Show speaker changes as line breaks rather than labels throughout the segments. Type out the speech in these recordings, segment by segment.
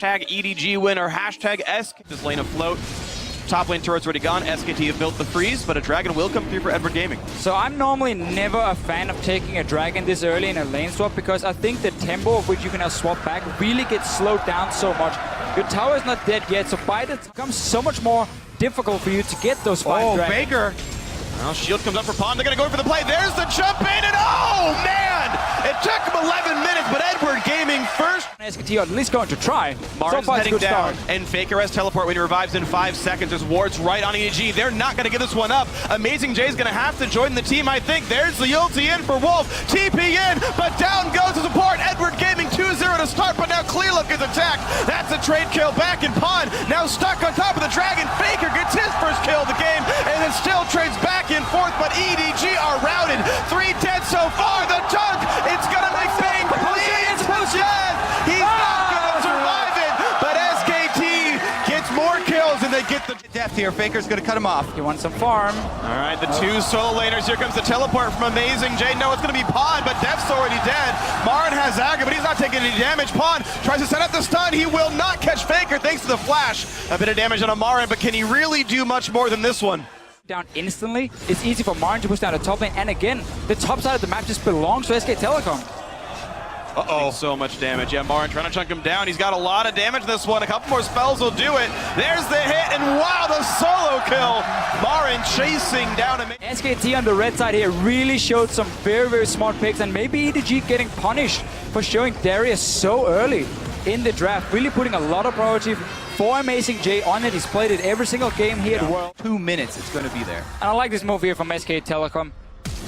Hashtag EDG winner, hashtag SK. This lane afloat. Top lane turret's already gone. SKT have built the freeze, but a dragon will come through for Edward Gaming.
So I'm normally never a fan of taking a dragon this early in a lane swap because I think the tempo of which you can now swap back really gets slowed down so much. Your tower is not dead yet, so by the time it becomes so much more difficult for you to get those 5 dragons.
Baker. Well, shield comes up for Pond. They're going to go for the play. There's the jump in, and oh, man! It took him 11 minutes, but Edward Gaming first.
SKT are at least going to try.
Marin's
so far,
heading
it's a good
down,
start.
and Faker has teleport when he revives in 5 seconds. There's wards right on EDG. They're not going to give this one up. Amazing Jay's going to have to join the team, I think. There's the ulti in for Wolf. TP in, but down goes the support. Edward Gaming 2-0 to start, but now Clearlook is attacked. That's a trade kill back in Pond. Now stuck on top of the dragon. Faker gets his first kill of the game, and then still trades back and forth, but EDG are routed. 3 dead so far. The dunk, it's going to make Bang bleed. He's not going to survive it, but SKT gets more kills, and they get the depth here. Faker's going to cut him off.
You want some farm.
All right, the 2 solo laners. Here comes the teleport from Amazing Jay. No, it's going to be Pond, but Def's already dead. Marin has Agra, but he's not taking any damage. Pond tries to set up the stun. He will not catch Faker thanks to the flash. A bit of damage on a Marin, but can he really do much more than this one?
Down instantly. It's easy for Marin to push down the top lane, and again, the top side of the map just belongs to SK Telecom.
Uh-oh. So much damage. Yeah, Marin trying to chunk him down. He's got a lot of damage this one. A couple more spells will do it. There's the hit, and wow, the solo kill. Marin chasing down him.
SKT on the red side here really showed some very, very smart picks, and maybe EDG getting punished for showing Darius so early in the draft. Really putting a lot of priority for Amazing Jay on it. He's played it every single game here at World.
2 minutes, it's going to be there.
And I like this move here from SK Telecom.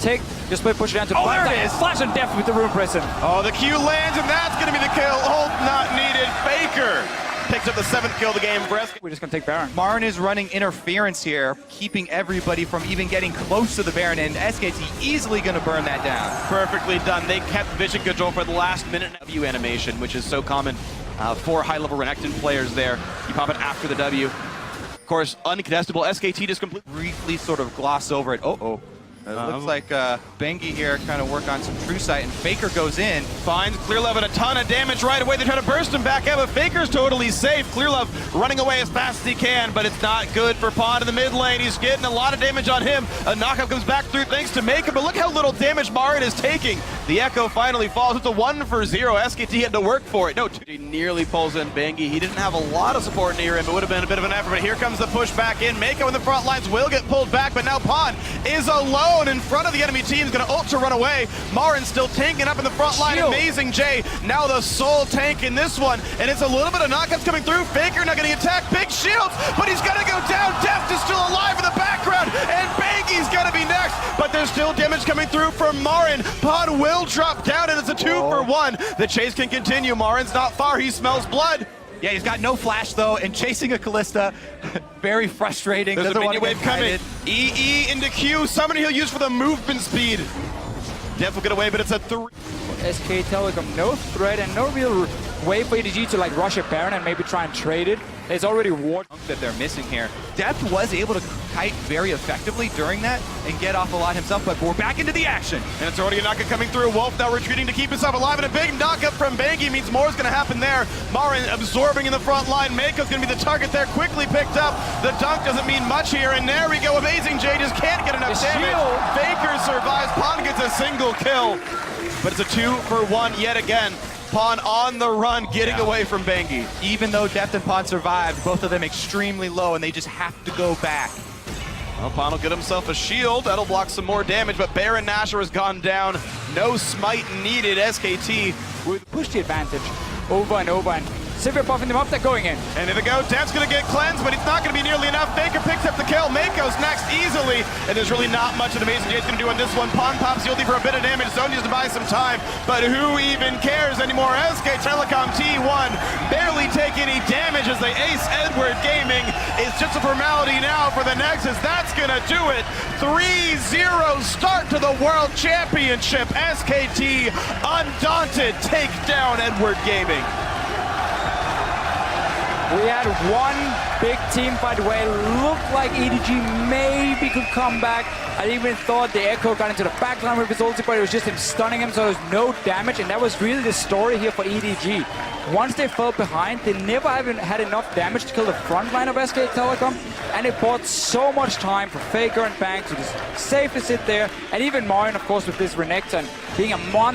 Take, just play push it down to
the there it is.
Flash and Def with the Rune Prison.
Oh, the Q lands, and that's going to be the kill. Ult not needed. Faker picks up the 7th kill of the game for SK.
We're just going to take Baron.
Marin is running interference here, keeping everybody from even getting close to the Baron, and SKT easily going to burn that down.
Perfectly done. They kept vision control for the last minute W animation, which is so common for high-level Renekton players there. You pop it after the W. Of course, uncontestable. SKT just completely
briefly sort of gloss over it. It looks like Bengi here kind of work on some true sight, and Faker goes in.
Finds Clearlove a ton of damage right away. They try to burst him back out, but Faker's totally safe. Clearlove running away as fast as he can, but it's not good for Pond in the mid lane. He's getting a lot of damage on him. A knockup comes back through thanks to Maka, but look how little damage Marin is taking. The Echo finally falls. It's a 1-0. SKT had to work for it. No, he nearly pulls in Bengi. He didn't have a lot of support near him. It would have been a bit of an effort, but here comes the push back in. Mako in the front lines will get pulled back, but now Pond is alone in front of the enemy team. Is going to ult to run away. Marin still tanking up in the front line.
Shield.
Amazing Jay, now the sole tank in this one, and it's a little bit of knockouts coming through. Faker not getting attacked. Big shields, but he's going to go down. Deft is still alive in the background, and Bangi's going to be next, but there's still damage coming through from Marin. Pond will drop down, and it's a 2 for 1. The chase can continue. Marin's not far. He smells blood.
Yeah, he's got no flash though, and chasing a Callista, very frustrating.
There's
Doesn't
a
want
minion
to
wave coming. EE into Q. Summoning he'll use for the movement speed. Def will get away, but it's a 3.
SK Telecom, no threat and no real way for EDG to like rush a Baron and maybe try and trade it. There's already ward
that they're missing here. Depth was able to kite very effectively during that and get off a lot himself, but we're back into the action.
And it's already a knockup coming through. Wolf now retreating to keep himself alive, and a big knockup from Bangi means more is going to happen there. Marin absorbing in the front line. Mako's going to be the target there, quickly picked up. The dunk doesn't mean much here, and there we go. Amazing Jay just can't get enough damage. Faker survives. Pond gets a single kill, but it's a 2 for 1 yet again. Pond on the run, getting away from Bangi.
Even though Deft and Pond survived, both of them extremely low, and they just have to go back.
Well, Pond will get himself a shield. That'll block some more damage, but Baron Nashor has gone down. No smite needed. SKT
with push the advantage over and over, and Sivir buffing them up, they're going in.
And here they go. Def's going to get cleansed, but it's not going to be nearly enough. Faker picks up the kill. Mako's next easily, and there's really not much that Amazing Jay's going to do on this one. Pond pops the ulti for a bit of damage. Zone needs to buy some time, but who even cares anymore? SK Telecom T1 barely take any damage as they ace Edward Gaming. It's just a formality now for the Nexus. That's going to do it. 3-0 start to the World Championship. SKT undaunted take down Edward Gaming.
We had one big team fight where it looked like EDG maybe could come back. I even thought the Echo got into the backline with his ulti, but it was just him stunning him, so there was no damage, and that was really the story here for EDG. Once they fell behind, they never even had enough damage to kill the front line of SK Telecom, and it bought so much time for Faker and Bang to just safely sit there, and even Marin, of course, with this Renekton being a monster.